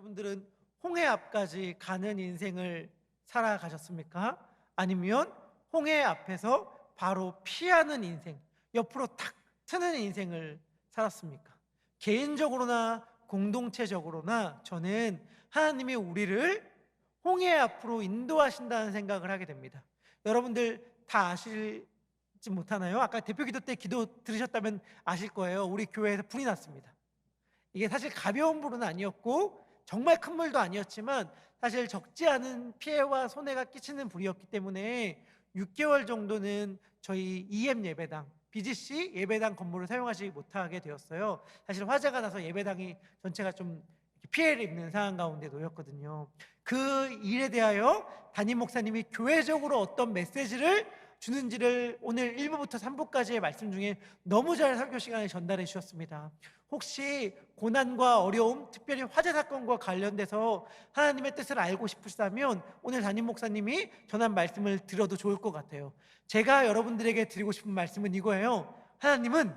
여러분들은 홍해 앞까지 가는 인생을 살아가셨습니까? 아니면 홍해 앞에서 바로 피하는 인생, 옆으로 탁 트는 인생을 살았습니까? 개인적으로나 공동체적으로나 저는 하나님이 우리를 홍해 앞으로 인도하신다는 생각을 하게 됩니다. 여러분들 다 아실지 못하나요? 아까 대표기도 때 기도 들으셨다면 아실 거예요. 우리 교회에서 불이 났습니다. 이게 사실 가벼운 불은 아니었고 정말 큰 불도 아니었지만 사실 적지 않은 피해와 손해가 끼치는 불이었기 때문에 6개월 정도는 저희 EM 예배당, BGC 예배당 건물을 사용하지 못하게 되었어요. 사실 화재가 나서 예배당이 전체가 좀 피해를 입는 상황 가운데 놓였거든요. 그 일에 대하여 담임 목사님이 교회적으로 어떤 메시지를 주는지를 오늘 1부부터 3부까지의 말씀 중에 너무 잘 설교 시간에 전달해 주셨습니다. 혹시 고난과 어려움, 특별히 화재 사건과 관련돼서 하나님의 뜻을 알고 싶으시다면 오늘 담임 목사님이 전한 말씀을 들어도 좋을 것 같아요. 제가 여러분들에게 드리고 싶은 말씀은 이거예요. 하나님은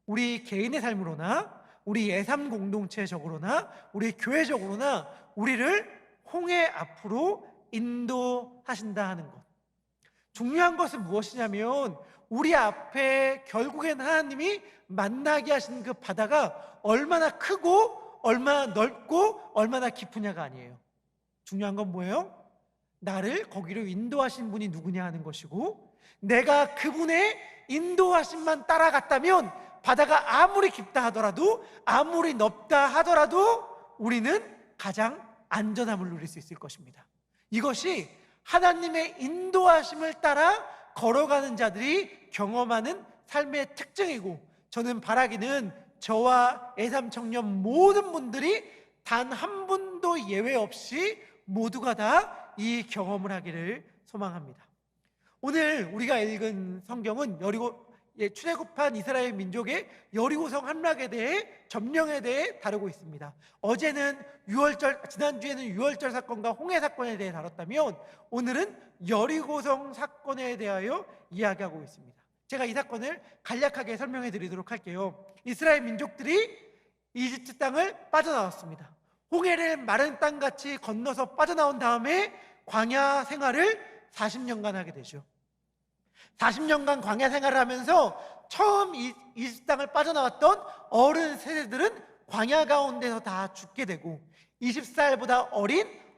우리 개인의 삶으로나 우리 예삼 공동체적으로나 우리 교회적으로나 우리를 홍해 앞으로 인도하신다 하는 것. 중요한 것은 무엇이냐면 우리 앞에 결국엔 하나님이 만나게 하신 그 바다가 얼마나 크고 얼마나 넓고 얼마나 깊으냐가 아니에요. 중요한 건 뭐예요? 나를 거기로 인도하신 분이 누구냐 하는 것이고, 내가 그분의 인도하심만 따라갔다면 바다가 아무리 깊다 하더라도 아무리 넓다 하더라도 우리는 가장 안전함을 누릴 수 있을 것입니다. 이것이 하나님의 인도하심을 따라 걸어가는 자들이 경험하는 삶의 특징이고, 저는 바라기는 저와 예삼 청년 모든 분들이 단 한 분도 예외 없이 모두가 다 이 경험을 하기를 소망합니다. 오늘 우리가 읽은 성경은 출애굽한 이스라엘 민족의 여리고성 함락에 대해, 점령에 대해 다루고 있습니다. 지난주에는 유월절 사건과 홍해 사건에 대해 다뤘다면 오늘은 여리고성 사건에 대하여 이야기하고 있습니다. 제가 이 사건을 간략하게 설명해 드리도록 할게요. 이스라엘 민족들이 이집트 땅을 빠져나왔습니다. 홍해를 마른 땅같이 건너서 빠져나온 다음에 광야 생활을 40년간 하게 되죠. 40년간 광야 생활을 하면서 처음 이집트 땅을 빠져나왔던 어른 세대들은 광야 가운데서 다 죽게 되고, 20살보다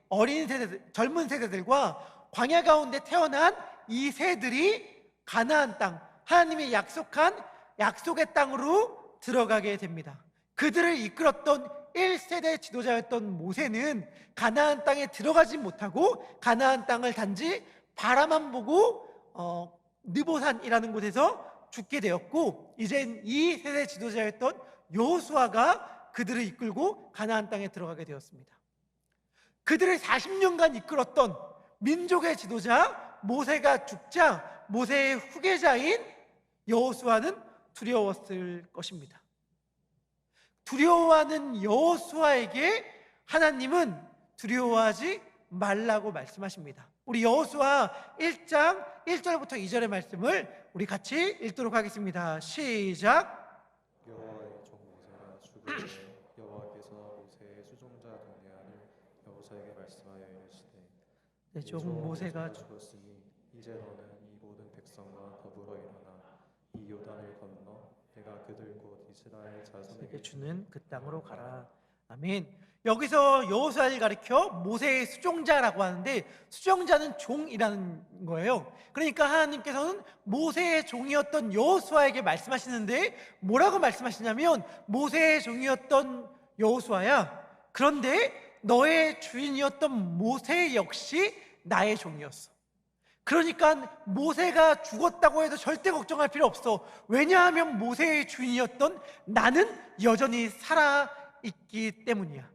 어린 세대들, 젊은 세대들과 광야 가운데 태어난 이 세들이 가나안 땅, 하나님이 약속한 약속의 땅으로 들어가게 됩니다. 그들을 이끌었던 1세대 지도자였던 모세는 가나안 땅에 들어가지 못하고 가나안 땅을 단지 바라만 보고 느보산이라는 곳에서 죽게 되었고, 이젠 2세대 지도자였던 여호수아가 그들을 이끌고 가나안 땅에 들어가게 되었습니다. 그들을 40년간 이끌었던 민족의 지도자 모세가 죽자 모세의 후계자인 여호수아는 두려웠을 것입니다. 두려워하는 여호수아에게 하나님은 두려워하지 말라고 말씀하십니다. 우리 여호수아 1장 1절부터 2절의 말씀을 우리 같이 읽도록 하겠습니다. 시작. 여호와의 종 모세가 죽을 때 여호와께서 모세의 수종자 동네안을 여호수아에게 말씀하여 이르시되 내 종 모세가 죽었으니 이제 너는 이 모든 백성과 더불어 일어나 이 요단을 건너 내가 그들 곧 이스라엘 자손에게 주는 그 땅으로 가라. 아멘. 여기서 여호수아를 가리켜 모세의 수종자라고 하는데, 수종자는 종이라는 거예요. 그러니까 하나님께서는 모세의 종이었던 여호수아에게 말씀하시는데 뭐라고 말씀하시냐면, 모세의 종이었던 여호수아야, 그런데 너의 주인이었던 모세 역시 나의 종이었어. 그러니까 모세가 죽었다고 해도 절대 걱정할 필요 없어. 왜냐하면 모세의 주인이었던 나는 여전히 살아있기 때문이야.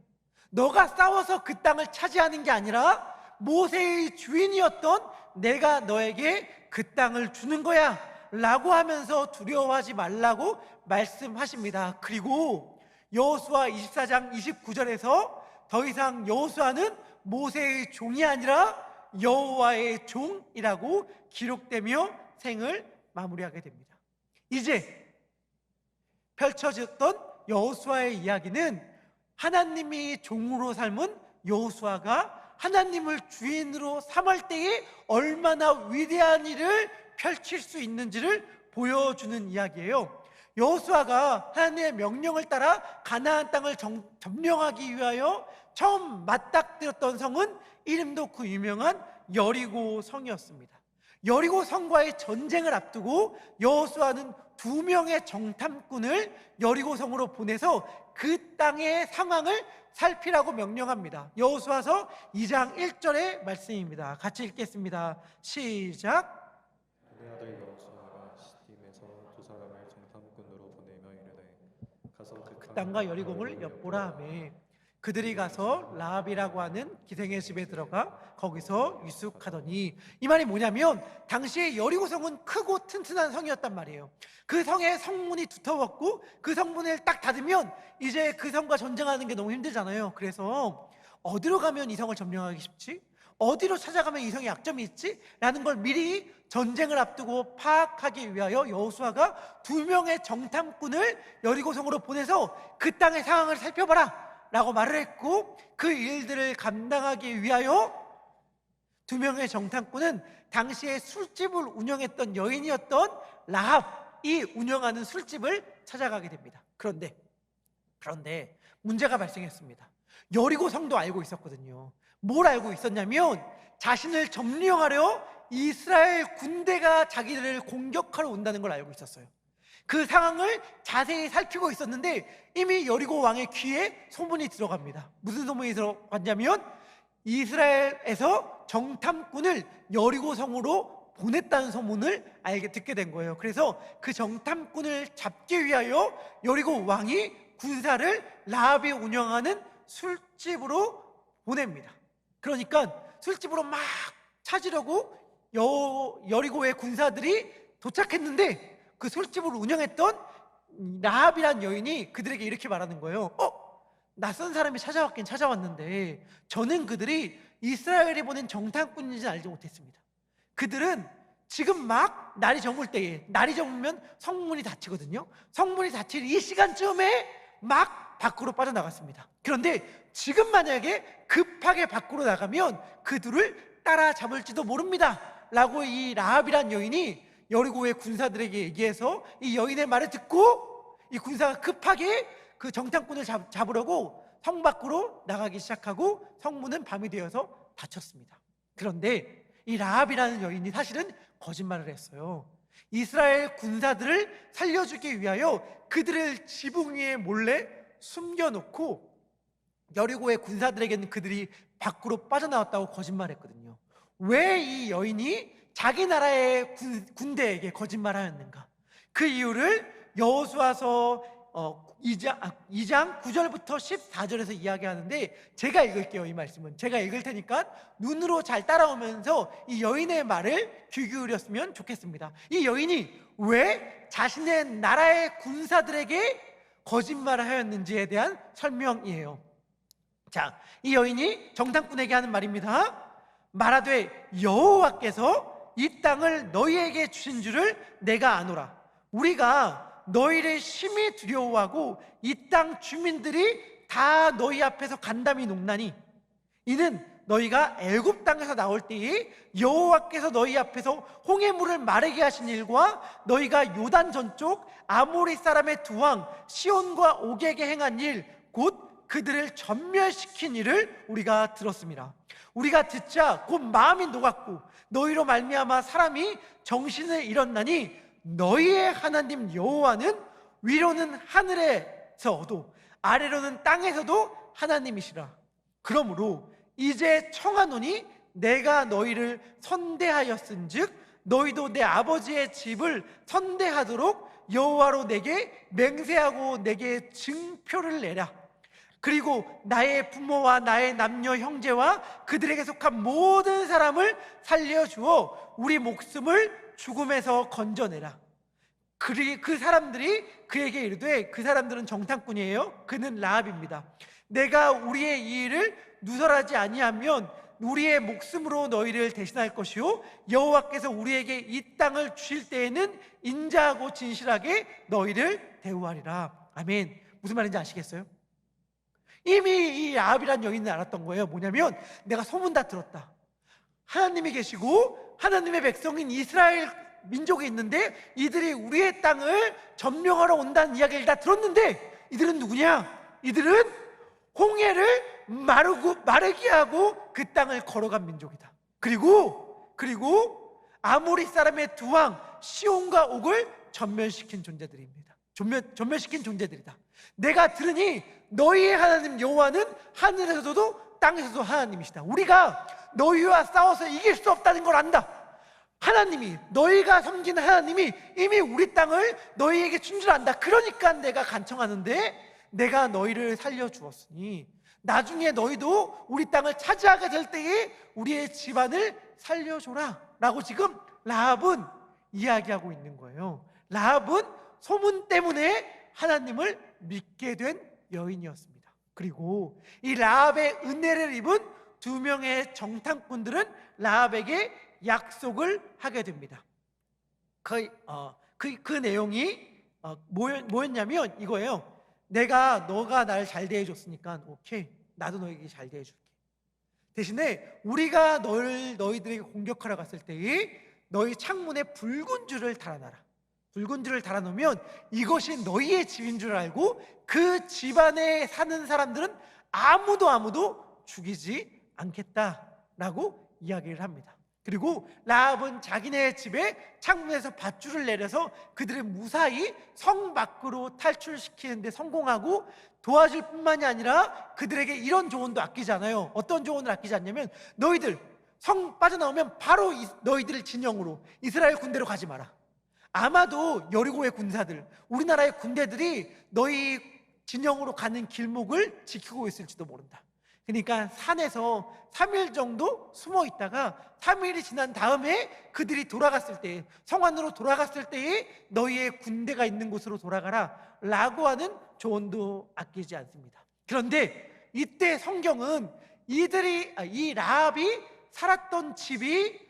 너가 싸워서 그 땅을 차지하는 게 아니라 모세의 주인이었던 내가 너에게 그 땅을 주는 거야 라고 하면서 두려워하지 말라고 말씀하십니다. 그리고 여호수아 24장 29절에서 더 이상 여호수아는 모세의 종이 아니라 여호와의 종이라고 기록되며 생을 마무리하게 됩니다. 이제 펼쳐졌던 여호수아의 이야기는 하나님이 종으로 삶은 여호수아가 하나님을 주인으로 삼을 때에 얼마나 위대한 일을 펼칠 수 있는지를 보여주는 이야기예요. 여호수아가 하나님의 명령을 따라 가나안 땅을 점령하기 위하여 처음 맞닥뜨렸던 성은 이름도 그 유명한 여리고 성이었습니다. 여리고 성과의 전쟁을 앞두고 여호수아는 2명의 정탐꾼을 여리고 성으로 보내서 그 땅의 상황을 살피라고 명령합니다. 여호수아서 2장 1절의 말씀입니다. 같이 읽겠습니다. 시작. 내 아들 여호수아가 시딤에서 2사람을 정탐꾼으로 보내며 이르되 가서 그 땅과 여리고를 엿보라 하매 그들이 가서 라합이라고 하는 기생의 집에 들어가 거기서 유숙하더니, 이 말이 뭐냐면 당시에 여리고성은 크고 튼튼한 성이었단 말이에요. 그 성에 성문이 두터웠고 그 성문을 딱 닫으면 이제 그 성과 전쟁하는 게 너무 힘들잖아요. 그래서 어디로 가면 이 성을 점령하기 쉽지? 어디로 찾아가면 이 성에 약점이 있지? 라는 걸 미리 전쟁을 앞두고 파악하기 위하여 여호수아가 2명의 정탐꾼을 여리고성으로 보내서 그 땅의 상황을 살펴봐라 라고 말을 했고, 그 일들을 감당하기 위하여 2명의 정탐꾼은 당시에 술집을 운영했던 여인이었던 라합이 운영하는 술집을 찾아가게 됩니다. 그런데 문제가 발생했습니다. 여리고 성도 알고 있었거든요. 뭘 알고 있었냐면 자신을 점령하려 이스라엘 군대가 자기들을 공격하러 온다는 걸 알고 있었어요. 그 상황을 자세히 살피고 있었는데 이미 여리고 왕의 귀에 소문이 들어갑니다. 무슨 소문이 들어갔냐면 이스라엘에서 정탐꾼을 여리고 성으로 보냈다는 소문을 듣게 된 거예요. 그래서 그 정탐꾼을 잡기 위하여 여리고 왕이 군사를 라합이 운영하는 술집으로 보냅니다. 그러니까 술집으로 막 찾으려고 여리고의 군사들이 도착했는데 그 술집을 운영했던 라합이란 여인이 그들에게 이렇게 말하는 거예요. 낯선 사람이 찾아왔긴 찾아왔는데 저는 그들이 이스라엘이 보낸 정탐꾼인지는 알지 못했습니다. 그들은 지금 막 날이 저물 때에, 날이 저물면 성문이 닫히거든요. 성문이 닫힐 이 시간쯤에 막 밖으로 빠져나갔습니다. 그런데 지금 만약에 급하게 밖으로 나가면 그들을 따라잡을지도 모릅니다 라고 이 라합이란 여인이 여리고의 군사들에게 얘기해서 이 여인의 말을 듣고 이 군사가 급하게 그 정탐꾼을 잡으려고 성 밖으로 나가기 시작하고 성문은 밤이 되어서 닫혔습니다. 그런데 이 라합이라는 여인이 사실은 거짓말을 했어요. 이스라엘 군사들을 살려주기 위하여 그들을 지붕 위에 몰래 숨겨놓고 여리고의 군사들에게는 그들이 밖으로 빠져나왔다고 거짓말했거든요. 왜 이 여인이 자기 나라의 군대에게 거짓말하였는가? 그 이유를 여호수아서 2장 9절부터 14절에서 이야기하는데 제가 읽을게요. 이 말씀은 제가 읽을 테니까 눈으로 잘 따라오면서 이 여인의 말을 귀 기울였으면 좋겠습니다. 이 여인이 왜 자신의 나라의 군사들에게 거짓말을 하였는지에 대한 설명이에요. 자, 이 여인이 정탐꾼에게 하는 말입니다. 말하되 여호와께서 이 땅을 너희에게 주신 줄을 내가 아노라. 우리가 너희를 심히 두려워하고 이 땅 주민들이 다 너희 앞에서 간담이 녹나니 이는 너희가 애굽 땅에서 나올 때에 여호와께서 너희 앞에서 홍해물을 마르게 하신 일과 너희가 요단 전쪽 아모리 사람의 두 왕 시온과 옥에게 행한 일 곧 그들을 전멸시킨 일을 우리가 들었습니다. 우리가 듣자 곧 마음이 녹았고 너희로 말미암아 사람이 정신을 잃었나니 너희의 하나님 여호와는 위로는 하늘에서도 아래로는 땅에서도 하나님이시라. 그러므로 이제 청하노니 내가 너희를 선대하였은즉 너희도 내 아버지의 집을 선대하도록 여호와로 내게 맹세하고 내게 증표를 내라. 그리고 나의 부모와 나의 남녀 형제와 그들에게 속한 모든 사람을 살려주어 우리 목숨을 죽음에서 건져내라. 그 사람들이 그에게 이르되, 그 사람들은 정탐꾼이에요. 그는 라합입니다. 내가 우리의 이 일을 누설하지 아니하면 우리의 목숨으로 너희를 대신할 것이요 여호와께서 우리에게 이 땅을 주실 때에는 인자하고 진실하게 너희를 대우하리라. 아멘. 무슨 말인지 아시겠어요? 이미 이 라합이란 여인은 알았던 거예요. 뭐냐면 내가 소문 다 들었다. 하나님이 계시고 하나님의 백성인 이스라엘 민족이 있는데 이들이 우리의 땅을 점령하러 온다는 이야기를 다 들었는데 이들은 누구냐? 이들은 홍해를 마르게 하고 그 땅을 걸어간 민족이다. 그리고 아모리 사람의 두 왕 시온과 옥을 전멸시킨 존재들입니다. 전멸시킨 존재들이다. 내가 들으니 너희의 하나님 여호와는 하늘에서도 땅에서도 하나님이시다. 우리가 너희와 싸워서 이길 수 없다는 걸 안다. 하나님이, 너희가 섬기는 하나님이 이미 우리 땅을 너희에게 준 줄 안다. 그러니까 내가 간청하는데 내가 너희를 살려주었으니 나중에 너희도 우리 땅을 차지하게 될 때에 우리의 집안을 살려줘라 라고 지금 라합은 이야기하고 있는 거예요. 라합은 소문 때문에 하나님을 믿게 된 여인이었습니다. 그리고 이 라합의 은혜를 입은 두 명의 정탐꾼들은 라합에게 약속을 하게 됩니다. 그 내용이 뭐였냐면 이거예요. 너가 나를 잘 대해줬으니까 오케이, 나도 너에게 잘 대해줄게. 대신에 우리가 너희들에게 공격하러 갔을 때에 너희 창문에 붉은 줄을 달아놔라. 붉은 줄을 달아놓으면 이것이 너희의 집인 줄 알고 그 집안에 사는 사람들은 아무도 죽이지 않겠다라고 이야기를 합니다. 그리고 라합은 자기네 집에 창문에서 밧줄을 내려서 그들을 무사히 성 밖으로 탈출시키는 데 성공하고 도와줄 뿐만이 아니라 그들에게 이런 조언도 아끼지 않아요. 어떤 조언을 아끼지 않냐면 너희들 성 빠져나오면 바로 너희들 진영으로 이스라엘 군대로 가지 마라. 아마도 여리고의 군사들, 우리나라의 군대들이 너희 진영으로 가는 길목을 지키고 있을지도 모른다. 그러니까 산에서 3일 정도 숨어 있다가 3일이 지난 다음에 그들이 돌아갔을 때, 성 안으로 돌아갔을 때에 너희의 군대가 있는 곳으로 돌아가라 라고 하는 조언도 아끼지 않습니다. 그런데 이때 성경은 이 라합이 살았던 집의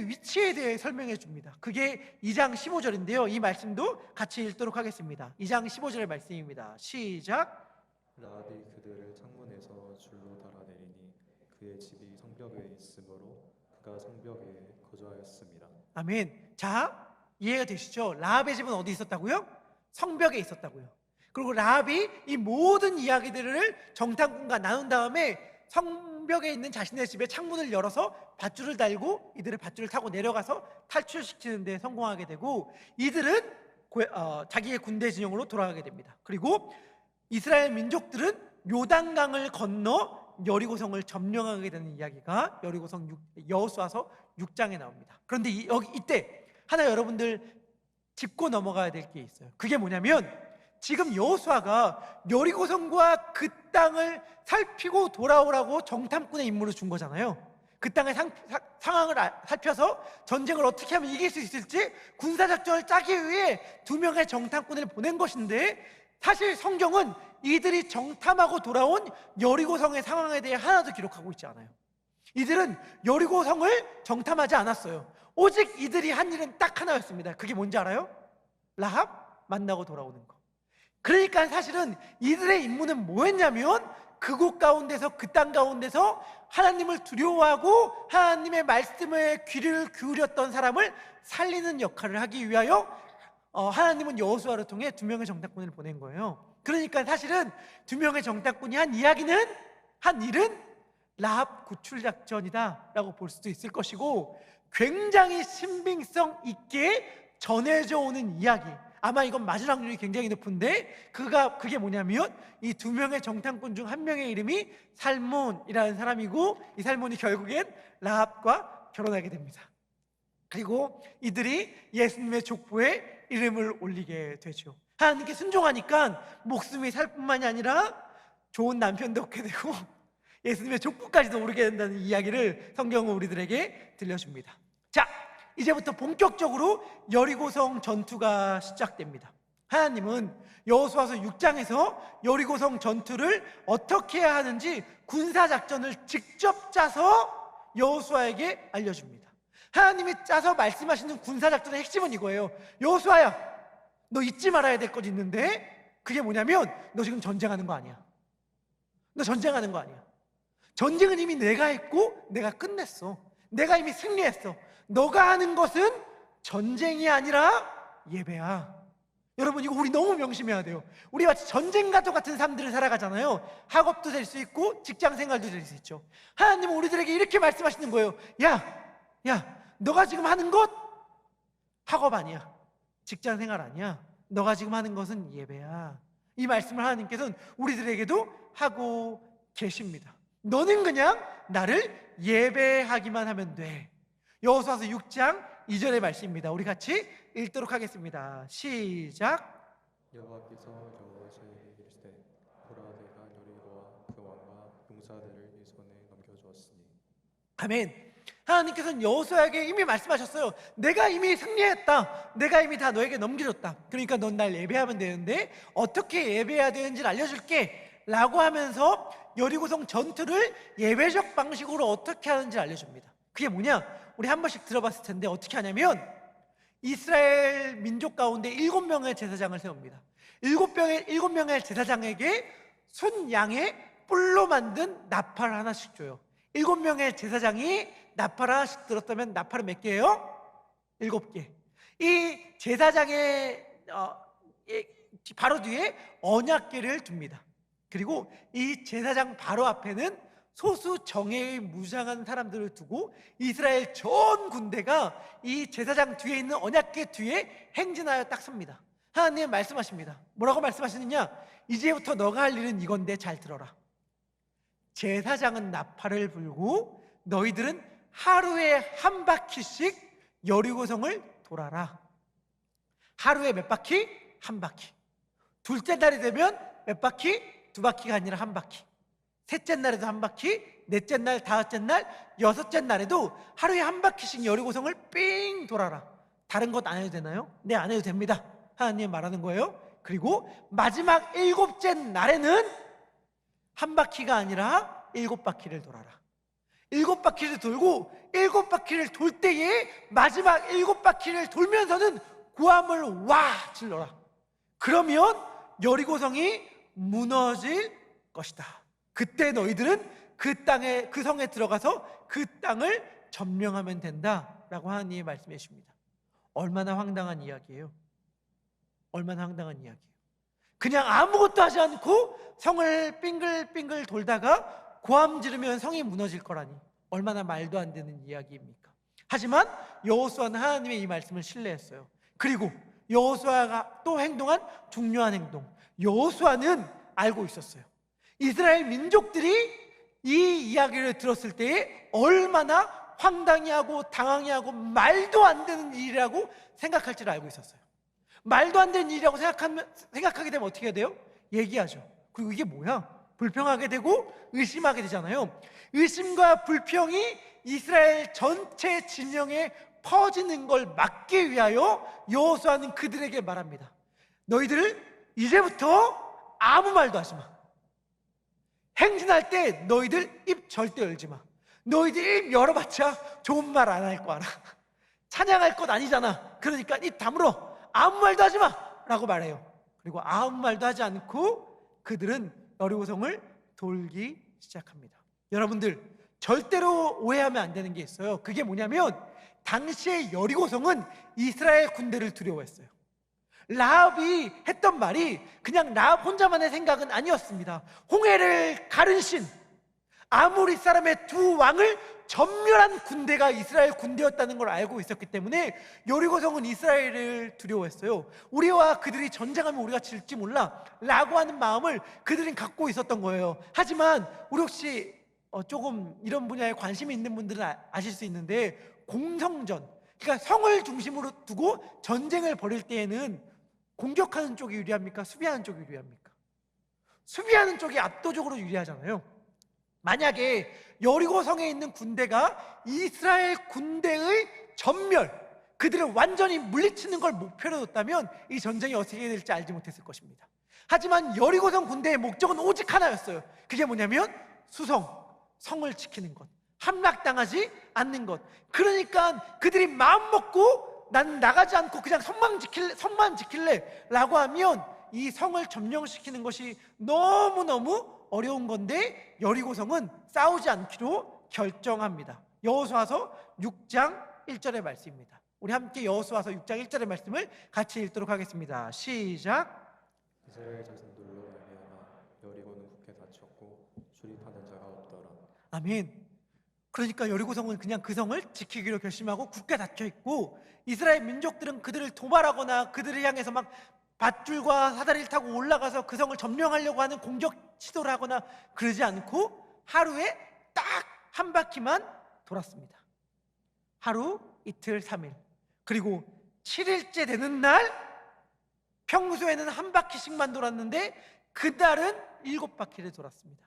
위치에 대해 설명해 줍니다. 그게 2장 15절인데요 이 말씀도 같이 읽도록 하겠습니다. 2장 15절의 말씀입니다. 시작. 라합이 그들을 창문에서 줄로 달아내리니 그의 집이 성벽에 있으므로 그가 성벽에 거주하였습니다. 아멘. 자, 이해가 되시죠? 라합의 집은 어디 있었다고요? 성벽에 있었다고요. 그리고 라합이 이 모든 이야기들을 정탐꾼과 나눈 다음에 성벽에 있는 자신의 집에 창문을 열어서 밧줄을 달고 이들의 밧줄을 타고 내려가서 탈출시키는 데 성공하게 되고 이들은 자기의 군대 진영으로 돌아가게 됩니다. 그리고 이스라엘 민족들은 요단강을 건너 여리고성을 점령하게 되는 이야기가 여호수아서 6장에 나옵니다. 그런데 이때 하나 여러분들 짚고 넘어가야 될 게 있어요. 그게 뭐냐면 지금 여호수아가 여리고성과 그 땅을 살피고 돌아오라고 정탐꾼의 임무를 준 거잖아요. 그 땅의 상황을 살펴서 전쟁을 어떻게 하면 이길 수 있을지 군사작전을 짜기 위해 2명의 정탐꾼을 보낸 것인데 사실 성경은 이들이 정탐하고 돌아온 여리고성의 상황에 대해 하나도 기록하고 있지 않아요. 이들은 여리고성을 정탐하지 않았어요. 오직 이들이 한 일은 딱 하나였습니다. 그게 뭔지 알아요? 라합 만나고 돌아오는 거. 그러니까 사실은 이들의 임무는 뭐였냐면 그곳 가운데서, 그 땅 가운데서 하나님을 두려워하고 하나님의 말씀에 귀를 기울였던 사람을 살리는 역할을 하기 위하여 하나님은 여호수아를 통해 2명의 정탐꾼을 보낸 거예요. 그러니까 사실은 2명의 정탐꾼이 한 일은 라합 구출 작전이다 라고 볼 수도 있을 것이고 굉장히 신빙성 있게 전해져 오는 이야기, 아마 이건 맞을 확률이 굉장히 높은데 그게 뭐냐면 이 2명의 정탐꾼 중 1명의 이름이 살몬이라는 사람이고 이 살몬이 결국엔 라합과 결혼하게 됩니다. 그리고 이들이 예수님의 족보에 이름을 올리게 되죠. 하나님께 순종하니까 목숨이 살 뿐만이 아니라 좋은 남편도 얻게 되고 예수님의 족보까지도 오르게 된다는 이야기를 성경은 우리들에게 들려줍니다. 자, 이제부터 본격적으로 여리고성 전투가 시작됩니다. 하나님은 여호수아서 6장에서 여리고성 전투를 어떻게 해야 하는지 군사작전을 직접 짜서 여호수아에게 알려줍니다. 하나님이 짜서 말씀하시는 군사작전의 핵심은 이거예요. 여호수아야, 너 잊지 말아야 될 것 있는데 그게 뭐냐면 너 지금 전쟁하는 거 아니야. 너 전쟁하는 거 아니야. 전쟁은 이미 내가 했고 내가 끝냈어. 내가 이미 승리했어. 너가 하는 것은 전쟁이 아니라 예배야. 여러분, 이거 우리 너무 명심해야 돼요. 우리 마치 전쟁과도 같은 삶들을 살아가잖아요. 학업도 될 수 있고 직장 생활도 될 수 있죠. 하나님은 우리들에게 이렇게 말씀하시는 거예요. 야, 너가 지금 하는 것 학업 아니야. 직장 생활 아니야. 너가 지금 하는 것은 예배야. 이 말씀을 하나님께서는 우리들에게도 하고 계십니다. 너는 그냥 나를 예배하기만 하면 돼. 여호수아서 6장 2절의 말씀입니다. 우리 같이 읽도록 하겠습니다. 시작. 여호와께서 여호수아에게 이르시되 보라 내가 여리고와 그 왕과 용사들을 네 손에 넘겨주었으니. 아멘. 하나님께서는 여호수아에게 이미 말씀하셨어요. 내가 이미 승리했다. 내가 이미 다 너에게 넘겨줬다. 그러니까 넌 날 예배하면 되는데 어떻게 예배해야 되는지를 알려줄게 라고 하면서 여리고성 전투를 예배적 방식으로 어떻게 하는지 알려줍니다. 그게 뭐냐? 우리 한 번씩 들어봤을 텐데 어떻게 하냐면 이스라엘 민족 가운데 7명의 제사장을 세웁니다. 7명의 제사장에게 순양의 뿔로 만든 나팔 하나씩 줘요. 7명의 제사장이 나팔 하나씩 들었다면 나팔은 몇 개예요? 7개. 이 제사장의 바로 뒤에 언약궤를 둡니다. 그리고 이 제사장 바로 앞에는 소수 정예의 무장한 사람들을 두고 이스라엘 전 군대가 이 제사장 뒤에 있는 언약궤 뒤에 행진하여 딱 섭니다. 하나님 말씀하십니다. 뭐라고 말씀하시느냐? 이제부터 너가 할 일은 이건데 잘 들어라. 제사장은 나팔을 불고 너희들은 하루에 한 바퀴씩 여리고성을 돌아라. 하루에 몇 바퀴? 한 바퀴. 둘째 날이 되면 몇 바퀴? 2바퀴가 아니라 한 바퀴. 셋째 날에도 한 바퀴, 넷째 날, 다섯째 날, 여섯째 날에도 하루에 한 바퀴씩 여리고성을 삥 돌아라. 다른 것 안 해도 되나요? 네, 안 해도 됩니다. 하나님 말하는 거예요. 그리고 마지막 7째 날에는 한 바퀴가 아니라 7바퀴를 돌아라. 7바퀴를 돌고 7바퀴를 돌 때에 마지막 7바퀴를 돌면서는 고함을 와 질러라. 그러면 여리고성이 무너질 것이다. 그때 너희들은 그 성에 들어가서 그 땅을 점령하면 된다라고 하나님이 말씀해 주십니다. 얼마나 황당한 이야기예요. 얼마나 황당한 이야기예요. 그냥 아무것도 하지 않고 성을 빙글빙글 돌다가 고함 지르면 성이 무너질 거라니 얼마나 말도 안 되는 이야기입니까? 하지만 여호수아는 하나님의 이 말씀을 신뢰했어요. 그리고 여호수아가 또 행동한 중요한 행동, 여호수아는 알고 있었어요. 이스라엘 민족들이 이 이야기를 들었을 때에 얼마나 황당해하고 당황해하고 말도 안 되는 일이라고 생각할지를 알고 있었어요. 말도 안 되는 일이라고 생각하게 되면 어떻게 해야 돼요? 얘기하죠. 그리고 이게 뭐야? 불평하게 되고 의심하게 되잖아요. 의심과 불평이 이스라엘 전체 진영에 퍼지는 걸 막기 위하여 여호수아는 그들에게 말합니다. 너희들 이제부터 아무 말도 하지 마. 행진할 때 너희들 입 절대 열지 마. 너희들 입 열어봤자 좋은 말 안 할 거 알아. 찬양할 것 아니잖아. 그러니까 입 다물어. 아무 말도 하지 마 라고 말해요. 그리고 아무 말도 하지 않고 그들은 여리고성을 돌기 시작합니다. 여러분들 절대로 오해하면 안 되는 게 있어요. 그게 뭐냐면 당시의 여리고성은 이스라엘 군대를 두려워했어요. 라합이 했던 말이 그냥 라합 혼자만의 생각은 아니었습니다. 홍해를 가른 신 아모리 사람의 두 왕을 전멸한 군대가 이스라엘 군대였다는 걸 알고 있었기 때문에 여리고성은 이스라엘을 두려워했어요. 우리와 그들이 전쟁하면 우리가 질지 몰라 라고 하는 마음을 그들은 갖고 있었던 거예요. 하지만 우리 혹시 조금 이런 분야에 관심이 있는 분들은 아실 수 있는데 공성전, 그러니까 성을 중심으로 두고 전쟁을 벌일 때에는 공격하는 쪽이 유리합니까? 수비하는 쪽이 유리합니까? 수비하는 쪽이 압도적으로 유리하잖아요. 만약에 여리고성에 있는 군대가 이스라엘 군대의 전멸, 그들을 완전히 물리치는 걸 목표로 뒀다면 이 전쟁이 어떻게 될지 알지 못했을 것입니다. 하지만 여리고성 군대의 목적은 오직 하나였어요. 그게 뭐냐면 성을 지키는 것, 함락당하지 않는 것. 그러니까 그들이 마음 먹고 난 나가지 않고 그냥 성만 지킬래 라고 하면 이 성을 점령시키는 것이 너무너무 어려운 건데 여리고성은 싸우지 않기로 결정합니다. 여호수아서 6장 1절의 말씀입니다. 우리 함께 여호수아서 6장 1절의 말씀을 같이 읽도록 하겠습니다. 시작. 이스라엘 자손들로 말미암아 여리고는 굳게 닫혔고 출입하는 자가 없더라. 아멘. 그러니까 여리고성은 그냥 그 성을 지키기로 결심하고 굳게 닫혀 있고, 이스라엘 민족들은 그들을 도발하거나 그들을 향해서 막 밧줄과 사다리를 타고 올라가서 그 성을 점령하려고 하는 공격 시도를 하거나 그러지 않고 하루에 딱 한 바퀴만 돌았습니다. 하루, 이틀, 3일, 그리고 7일째 되는 날, 평소에는 한 바퀴씩만 돌았는데 그날은 7바퀴를 돌았습니다.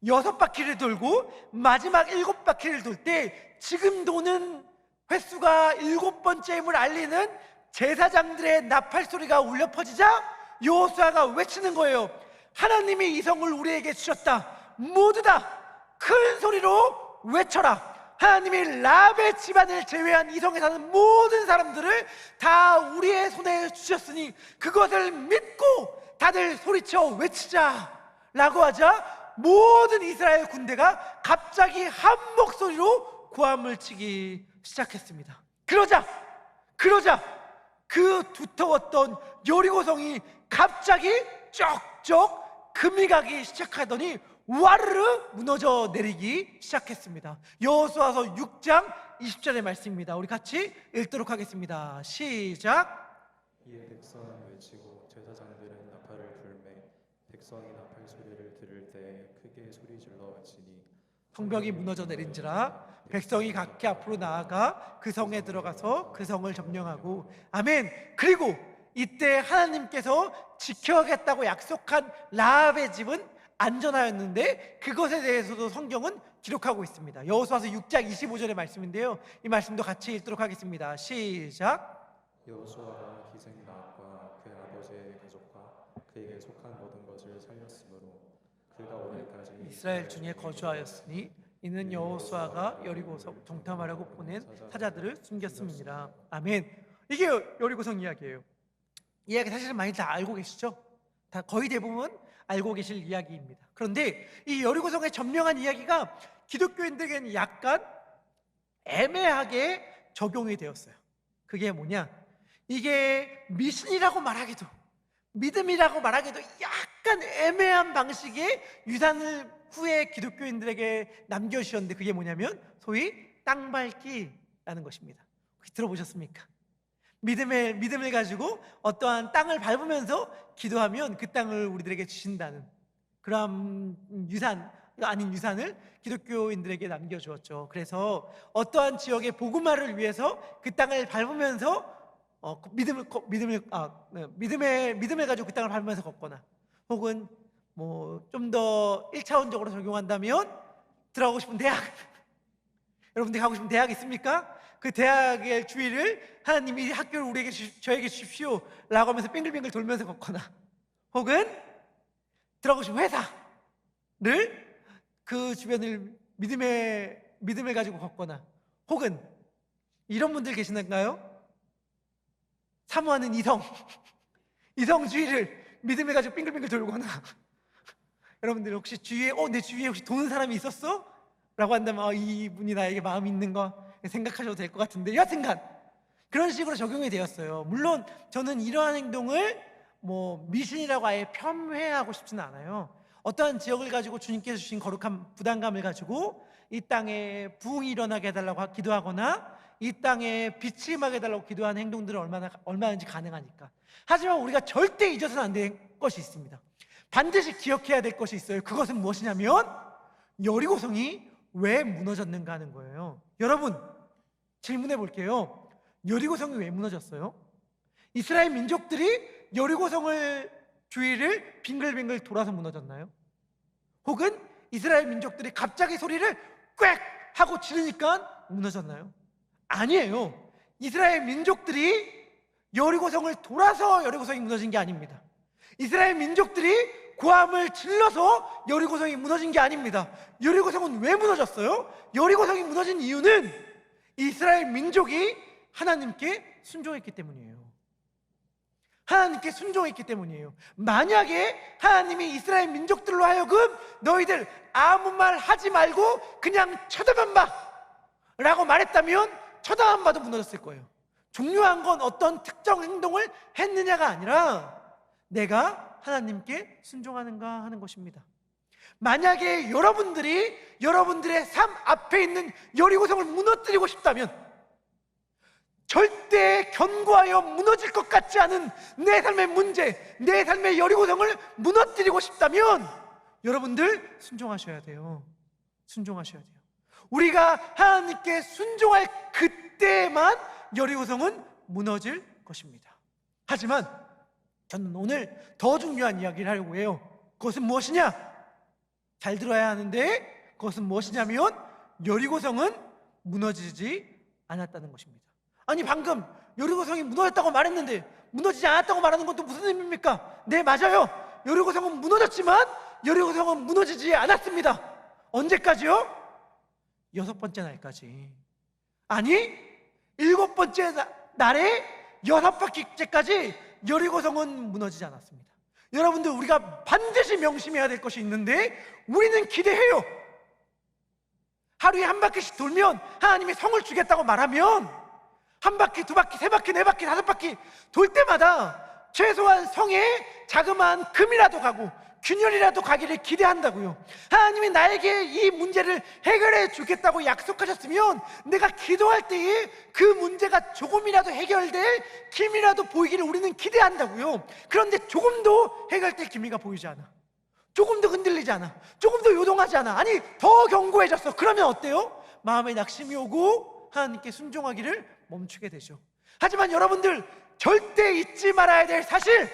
6바퀴를 돌고 마지막 7바퀴를 돌 때 지금 도는 횟수가 7번째임을 알리는 제사장들의 나팔 소리가 울려 퍼지자 여호수아가 외치는 거예요. 하나님이 이 성을 우리에게 주셨다. 모두 다 큰 소리로 외쳐라. 하나님이 라합의 집안을 제외한 이 성에 사는 모든 사람들을 다 우리의 손에 주셨으니 그것을 믿고 다들 소리쳐 외치자 라고 하자 모든 이스라엘 군대가 갑자기 한 목소리로 고함을 치기 시작했습니다. 그러자 그 두터웠던 여리고성이 갑자기 쩍쩍 금이 가기 시작하더니 와르르 무너져 내리기 시작했습니다. 여호수아서 6장 20절의 말씀입니다. 우리 같이 읽도록 하겠습니다. 시작. 이에 백성은 외치고 제사장들은 나팔을 불매 백성이 나팔 소리를 들을 때 크게 소리질러 외치니 성벽이 무너져 내린지라 백성이 각기 앞으로 나아가 그 성에 들어가서 그 성을 점령하고, 아멘. 그리고 이때 하나님께서 지켜야겠다고 약속한 라합의 집은 안전하였는데 그것에 대해서도 성경은 기록하고 있습니다. 여호수아서 6장 25절의 말씀인데요, 이 말씀도 같이 읽도록 하겠습니다. 시작. 여호수아가 기생 라합과 그 아버지의 가족과 그에게 속한 모든 것을 살렸으므로 그가 오늘까지 이스라엘 중에 거주하였으니 이는 여호수아가 여리고성 정탐하려고 보낸 사자들을 숨겼음이니라. 아멘. 이게 여리고성 이야기예요. 이야기 사실은 많이 다 알고 계시죠? 다 거의 대부분 알고 계실 이야기입니다. 그런데 이 여리고성의 점령한 이야기가 기독교인들에게는 약간 애매하게 적용이 되었어요. 그게 뭐냐? 이게 미신이라고 말하기도 믿음이라고 말하기도 약간 애매한 방식의 유산을 후에 기독교인들에게 남겨주셨는데, 그게 뭐냐면 소위 땅밟기라는 것입니다. 혹시 들어보셨습니까? 믿음을 가지고 어떠한 땅을 밟으면서 기도하면 그 땅을 우리들에게 주신다는 그런 유산 아닌 유산을 기독교인들에게 남겨주었죠. 그래서 어떠한 지역의 복음화를 위해서 그 땅을 밟으면서 믿음을 가지고 그 땅을 밟으면서 걷거나, 혹은 뭐 좀 더 1차원적으로 적용한다면 들어가고 싶은 대학 여러분들 가고 싶은 대학 있습니까? 그 대학의 주위를 하나님이 학교를 저에게 주십시오 라고 하면서 빙글빙글 돌면서 걷거나, 혹은 들어가고 싶은 회사를 그 주변을 믿음을 가지고 걷거나, 혹은 이런 분들 계시는가요? 사모하는 이성 주위를 믿음을 가지고 빙글빙글 돌거나, 여러분들 혹시 내 주위에 혹시 도는 사람이 있었어? 라고 한다면 이분이 나에게 마음이 있는가 생각하셔도 될 것 같은데, 여하튼간 그런 식으로 적용이 되었어요. 물론 저는 이러한 행동을 미신이라고 아예 폄훼하고 싶지는 않아요. 어떠한 지역을 가지고 주님께서 주신 거룩한 부담감을 가지고 이 땅에 부흥이 일어나게 해달라고 기도하거나 이 땅에 빛이 임하게 해달라고 기도하는 행동들은 얼마든지 가능하니까. 하지만 우리가 절대 잊어서는 안 될 것이 있습니다. 반드시 기억해야 될 것이 있어요. 그것은 무엇이냐면 여리고성이 왜 무너졌는가 하는 거예요. 여러분, 질문해 볼게요. 여리고성이 왜 무너졌어요? 이스라엘 민족들이 여리고성을 주위를 빙글빙글 돌아서 무너졌나요? 혹은 이스라엘 민족들이 갑자기 소리를 꽥 하고 지르니까 무너졌나요? 아니에요. 이스라엘 민족들이 여리고성을 돌아서 여리고성이 무너진 게 아닙니다. 이스라엘 민족들이 고함을 질러서 여리고성이 무너진 게 아닙니다. 여리고성은 왜 무너졌어요? 여리고성이 무너진 이유는 이스라엘 민족이 하나님께 순종했기 때문이에요. 하나님께 순종했기 때문이에요. 만약에 하나님이 이스라엘 민족들로 하여금 너희들 아무 말 하지 말고 그냥 쳐다만 봐 라고 말했다면 쳐다만 봐도 무너졌을 거예요. 중요한 건 어떤 특정 행동을 했느냐가 아니라 내가 하나님께 순종하는가 하는 것입니다. 만약에 여러분들이 여러분들의 삶 앞에 있는 여리고성을 무너뜨리고 싶다면, 절대 견고하여 무너질 것 같지 않은 내 삶의 문제, 내 삶의 여리고성을 무너뜨리고 싶다면 여러분들 순종하셔야 돼요. 순종하셔야 돼요. 우리가 하나님께 순종할 그때만 여리고성은 무너질 것입니다. 하지만 저는 오늘 더 중요한 이야기를 하려고 해요. 그것은 무엇이냐? 잘 들어야 하는데 그것은 무엇이냐면 여리고성은 무너지지 않았다는 것입니다. 아니, 방금 여리고성이 무너졌다고 말했는데 무너지지 않았다고 말하는 건 또 무슨 의미입니까? 네, 맞아요. 여리고성은 무너졌지만 여리고성은 무너지지 않았습니다. 언제까지요? 6번째 날까지. 아니, 7번째 날에 6바퀴째까지 여리고성은 무너지지 않았습니다. 여러분들, 우리가 반드시 명심해야 될 것이 있는데 우리는 기대해요. 하루에 한 바퀴씩 돌면 하나님이 성을 주겠다고 말하면 한 바퀴, 두 바퀴, 세 바퀴, 네 바퀴, 다섯 바퀴 돌 때마다 최소한 성에 자그마한 금이라도 가고 균열이라도 가기를 기대한다고요. 하나님이 나에게 이 문제를 해결해 주겠다고 약속하셨으면 내가 기도할 때에 그 문제가 조금이라도 해결될 기미라도 보이기를 우리는 기대한다고요. 그런데 조금도 해결될 기미가 보이지 않아. 조금도 흔들리지 않아. 조금도 요동하지 않아. 아니, 더 견고해졌어. 그러면 어때요? 마음에 낙심이 오고 하나님께 순종하기를 멈추게 되죠. 하지만 여러분들, 절대 잊지 말아야 될 사실,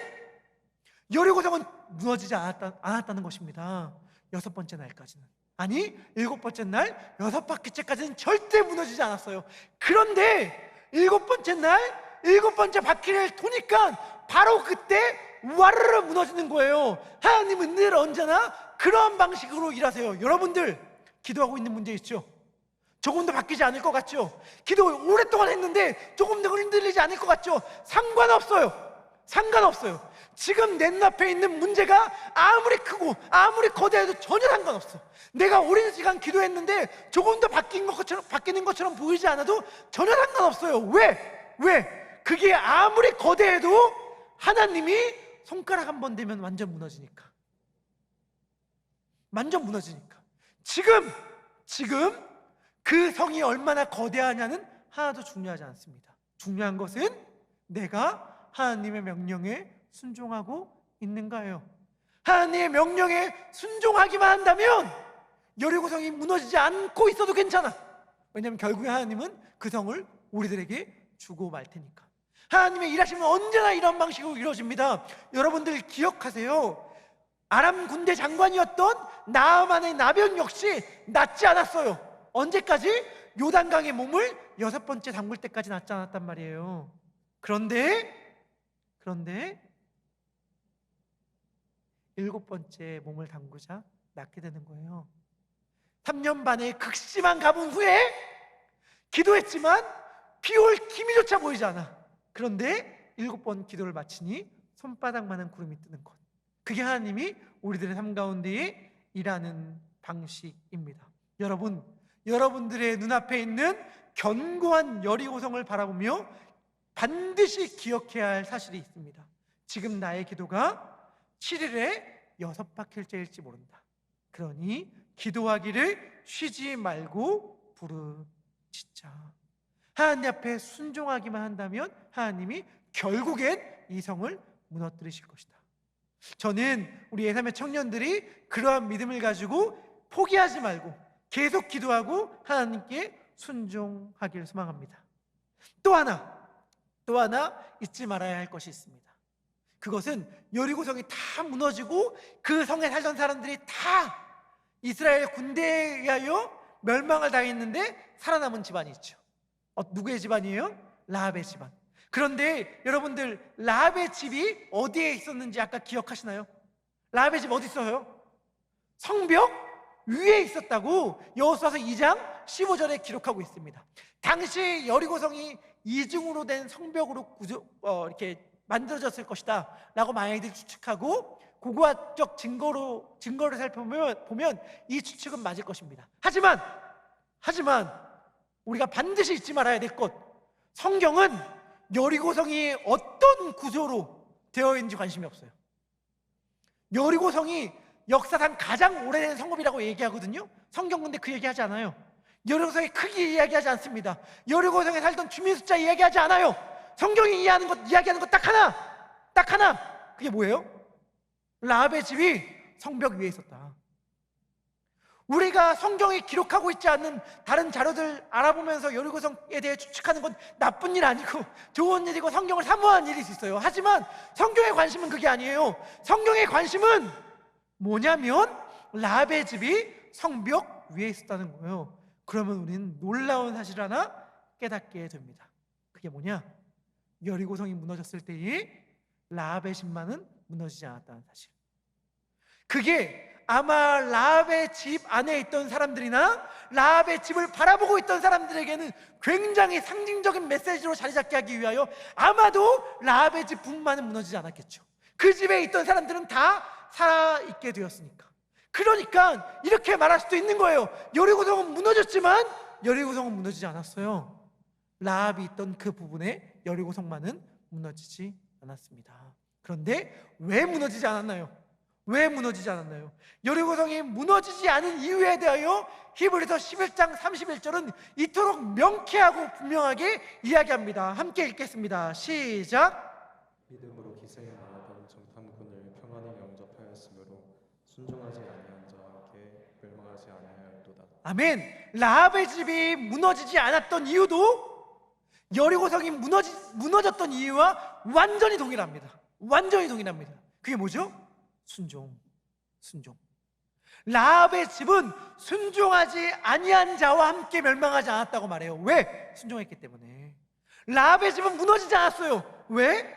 여리고성은 무너지지 않았다는 것입니다. 6번째 날까지는. 아니, 7번째 날 6바퀴째까지는 절대 무너지지 않았어요. 그런데 7번째 날 7번째 바퀴를 도니까 바로 그때 와르르 무너지는 거예요. 하나님은 늘 언제나 그러한 방식으로 일하세요. 여러분들, 기도하고 있는 문제 있죠? 조금도 바뀌지 않을 것 같죠? 기도 오랫동안 했는데 조금도 흔들리지 않을 것 같죠? 상관없어요. 상관없어요. 지금 내 눈앞에 있는 문제가 아무리 크고 아무리 거대해도 전혀 상관없어. 내가 오랜 시간 기도했는데 조금도 바뀌는 것처럼 보이지 않아도 전혀 상관없어요. 왜? 그게 아무리 거대해도 하나님이 손가락 한 번 대면 완전 무너지니까. 완전 무너지니까. 지금 그 성이 얼마나 거대하냐는 하나도 중요하지 않습니다. 중요한 것은 내가 하나님의 명령에 순종하고 있는가요? 하나님의 명령에 순종하기만 한다면 여리고성이 무너지지 않고 있어도 괜찮아. 왜냐하면 결국에 하나님은 그 성을 우리들에게 주고 말 테니까. 하나님의 일하심은 언제나 이런 방식으로 이루어집니다. 여러분들 기억하세요. 아람 군대 장관이었던 나아만의 나병 역시 낫지 않았어요. 언제까지? 요단강의 몸을 6번째 담글 때까지 낫지 않았단 말이에요. 그런데 7번째 몸을 담그자 낫게 되는 거예요. 3년 반의 극심한 가뭄 후에 기도했지만 비올 기미조차 보이지 않아. 그런데 7번 기도를 마치니 손바닥만한 구름이 뜨는 것. 그게 하나님이 우리들의 삶 가운데에 일하는 방식입니다. 여러분들의 눈앞에 있는 견고한 여리고성을 바라보며 반드시 기억해야 할 사실이 있습니다. 지금 나의 기도가 7일에 6바퀴째일지 모른다. 그러니 기도하기를 쉬지 말고 부르짖자. 하나님 앞에 순종하기만 한다면 하나님이 결국엔 이 성을 무너뜨리실 것이다. 저는 우리 예삼의 청년들이 그러한 믿음을 가지고 포기하지 말고 계속 기도하고 하나님께 순종하기를 소망합니다. 또 하나 잊지 말아야 할 것이 있습니다. 그것은 여리고성이 다 무너지고 그 성에 살던 사람들이 다 이스라엘 군대에 의하여 멸망을 당했는데 살아남은 집안이 있죠. 누구의 집안이에요? 라합의 집안. 그런데 여러분들, 라합의 집이 어디에 있었는지 아까 기억하시나요? 라합의 집 어디 있어요? 성벽 위에 있었다고 여호수아서 2장 15절에 기록하고 있습니다. 당시 여리고성이 이중으로 된 성벽으로 이렇게 만들어졌을 것이다 라고 많이들 추측하고 고고학적 증거를 살펴보면 이 추측은 맞을 것입니다. 하지만 우리가 반드시 잊지 말아야 될 것, 성경은 여리고성이 어떤 구조로 되어 있는지 관심이 없어요. 여리고성이 역사상 가장 오래된 성읍이라고 얘기하거든요. 성경 근데 그 얘기하지 않아요. 여리고성의 크기 이야기하지 않습니다. 여리고성에 살던 주민 숫자 이야기하지 않아요. 성경이 이야기하는 것 딱 하나. 그게 뭐예요? 라합의 집이 성벽 위에 있었다. 우리가 성경에 기록하고 있지 않는 다른 자료들 알아보면서 여리고성에 대해 추측하는 건 나쁜 일 아니고 좋은 일이고 성경을 사모하는 일일 수 있어요. 하지만 성경의 관심은 그게 아니에요. 성경의 관심은 뭐냐면 라합의 집이 성벽 위에 있었다는 거예요. 그러면 우리는 놀라운 사실 하나 깨닫게 됩니다. 그게 뭐냐? 여리고성이 무너졌을 때에 라합의 집만은 무너지지 않았다는 사실. 그게 아마 라합의 집 안에 있던 사람들이나 라합의 집을 바라보고 있던 사람들에게는 굉장히 상징적인 메시지로 자리 잡게 하기 위하여 아마도 라합의 집 부분만은 무너지지 않았겠죠. 그 집에 있던 사람들은 다 살아있게 되었으니까. 그러니까 이렇게 말할 수도 있는 거예요. 여리고성은 무너졌지만 여리고성은 무너지지 않았어요. 라합이 있던 그 부분에 여리고성만은 무너지지 않았습니다. 그런데 왜 무너지지 않았나요? 왜 무너지지 않았나요? 여리고성이 무너지지 않은 이유에 대하여 히브리서 11장 31절은 이토록 명쾌하고 분명하게 이야기합니다. 함께 읽겠습니다. 시작. 믿음으로 기생에 나아던 정탐꾼을 평안히 영접하였으므로 순종하지 아니한 자와 함께 멸망하지 아니하였도다. 아멘. 라합의 집이 무너지지 않았던 이유도 여리고성이 무너졌던 이유와 완전히 동일합니다. 완전히 동일합니다. 그게 뭐죠? 순종. 라합의 집은 순종하지 아니한 자와 함께 멸망하지 않았다고 말해요. 왜? 순종했기 때문에. 라합의 집은 무너지지 않았어요. 왜?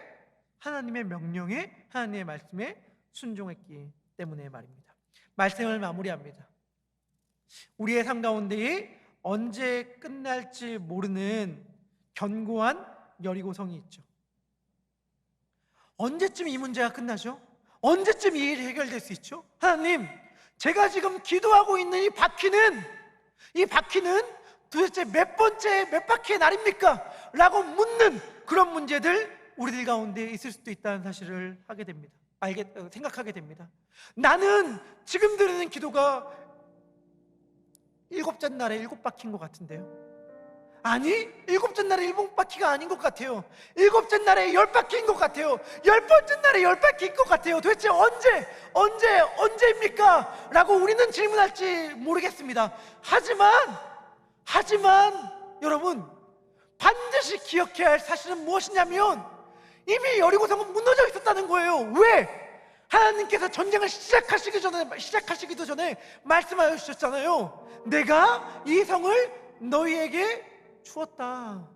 하나님의 명령에, 하나님의 말씀에 순종했기 때문에 말입니다. 말씀을 마무리합니다. 우리의 삶 가운데에 언제 끝날지 모르는 견고한 여리고성이 있죠. 언제쯤 이 문제가 끝나죠? 언제쯤 이 일이 해결될 수 있죠? 하나님, 제가 지금 기도하고 있는 이 바퀴는 도대체 몇 번째, 몇 바퀴의 날입니까? 라고 묻는 그런 문제들 우리들 가운데 있을 수도 있다는 사실을 생각하게 됩니다. 나는 지금 드리는 기도가 7째 날에 7바퀴인 것 같은데요. 아니, 7째 날에 7바퀴가 아닌 것 같아요. 7째 날에 10바퀴인 것 같아요. 10번째 날에 10바퀴인 것 같아요. 도대체 언제입니까? 라고 우리는 질문할지 모르겠습니다. 하지만 여러분, 반드시 기억해야 할 사실은 무엇이냐면 이미 여리고성은 무너져 있었다는 거예요. 왜? 하나님께서 전쟁을 시작하시기도 전에 말씀하여 주셨잖아요. 내가 이 성을 너희에게 주었다.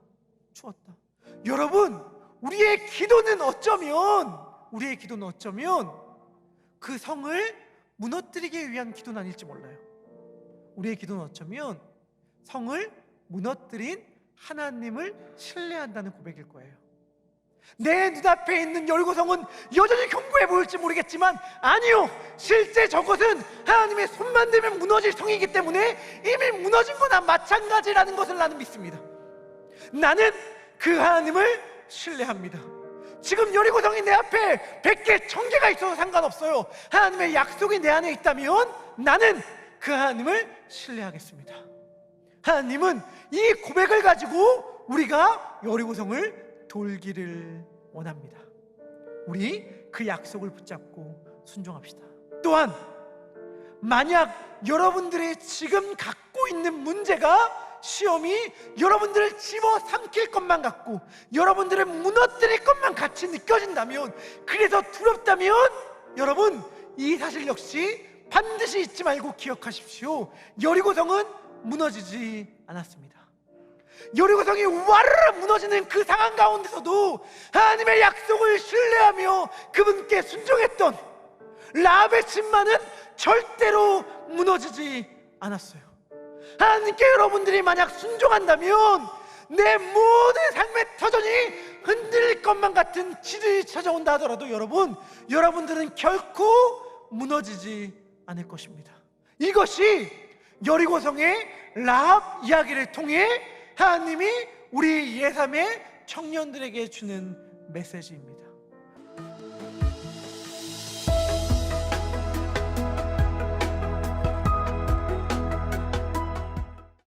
여러분, 우리의 기도는 어쩌면 그 성을 무너뜨리기 위한 기도는 아닐지 몰라요. 우리의 기도는 어쩌면 성을 무너뜨린 하나님을 신뢰한다는 고백일 거예요. 내 눈앞에 있는 여리고성은 여전히 견고해 보일지 모르겠지만 아니요, 실제 저것은 하나님의 손만 대면 무너질 성이기 때문에 이미 무너진 거나 마찬가지라는 것을 나는 믿습니다. 나는 그 하나님을 신뢰합니다. 지금 여리고성이 내 앞에 100개, 1000개가 있어도 상관없어요. 하나님의 약속이 내 안에 있다면 나는 그 하나님을 신뢰하겠습니다. 하나님은 이 고백을 가지고 우리가 여리고성을 돌기를 원합니다. 우리 그 약속을 붙잡고 순종합시다. 또한 만약 여러분들이 지금 갖고 있는 문제가 시험이 여러분들을 집어삼킬 것만 같고 여러분들을 무너뜨릴 것만 같이 느껴진다면, 그래서 두렵다면 여러분, 이 사실 역시 반드시 잊지 말고 기억하십시오. 여리고성은 무너지지 않았습니다. 여리고성이 와르르 무너지는 그 상황 가운데서도 하나님의 약속을 신뢰하며 그분께 순종했던 라합의 집만은 절대로 무너지지 않았어요. 하나님께 여러분들이 만약 순종한다면 내 모든 삶의 터전이 흔들릴 것만 같은 지진이 찾아온다 하더라도 여러분들은 결코 무너지지 않을 것입니다. 이것이 여리고성의 라합 이야기를 통해 하나님이 우리 예삼의 청년들에게 주는 메시지입니다.